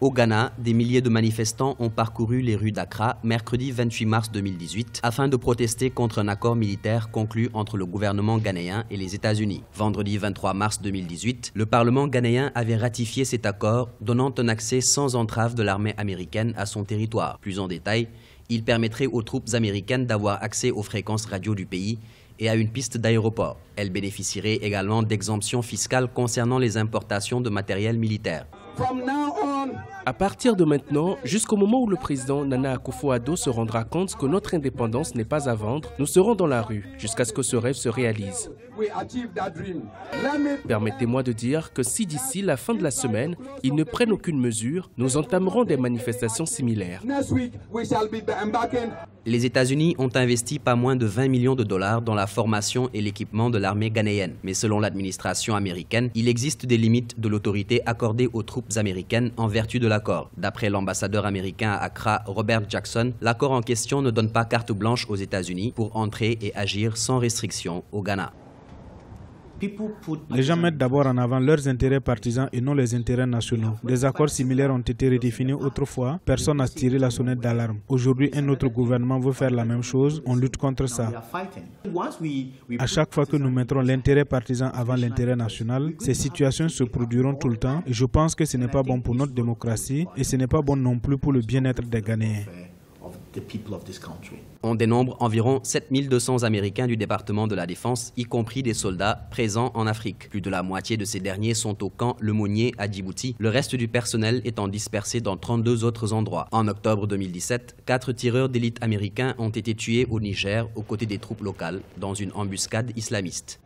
Au Ghana, des milliers de manifestants ont parcouru les rues d'Accra mercredi 28 mars 2018 afin de protester contre un accord militaire conclu entre le gouvernement ghanéen et les États-Unis. Vendredi 23 mars 2018, le Parlement ghanéen avait ratifié cet accord, donnant un accès sans entrave de l'armée américaine à son territoire. Plus en détail, il permettrait aux troupes américaines d'avoir accès aux fréquences radio du pays et à une piste d'aéroport. Elle bénéficierait également d'exemptions fiscales concernant les importations de matériel militaire. À partir de maintenant, jusqu'au moment où le président Nana Akufo-Addo se rendra compte que notre indépendance n'est pas à vendre, nous serons dans la rue jusqu'à ce que ce rêve se réalise. Permettez-moi de dire que si d'ici la fin de la semaine, ils ne prennent aucune mesure, nous entamerons des manifestations similaires. Les États-Unis ont investi pas moins de 20 millions de dollars dans la formation et l'équipement de l'armée ghanéenne. Mais selon l'administration américaine, il existe des limites de l'autorité accordée aux troupes américaines en vertu de l'accord. D'après l'ambassadeur américain à Accra, Robert Jackson, l'accord en question ne donne pas carte blanche aux États-Unis pour entrer et agir sans restriction au Ghana. Les gens mettent d'abord en avant leurs intérêts partisans et non les intérêts nationaux. Des accords similaires ont été redéfinis autrefois. Personne n'a tiré la sonnette d'alarme. Aujourd'hui, un autre gouvernement veut faire la même chose. On lutte contre ça. À chaque fois que nous mettrons l'intérêt partisan avant l'intérêt national, ces situations se produiront tout le temps. Et je pense que ce n'est pas bon pour notre démocratie et ce n'est pas bon non plus pour le bien-être des Ghanéens. On dénombre environ 7200 Américains du département de la Défense, y compris des soldats présents en Afrique. Plus de la moitié de ces derniers sont au camp Le Monnier à Djibouti, le reste du personnel étant dispersé dans 32 autres endroits. En octobre 2017, 4 tireurs d'élite américains ont été tués au Niger aux côtés des troupes locales dans une embuscade islamiste.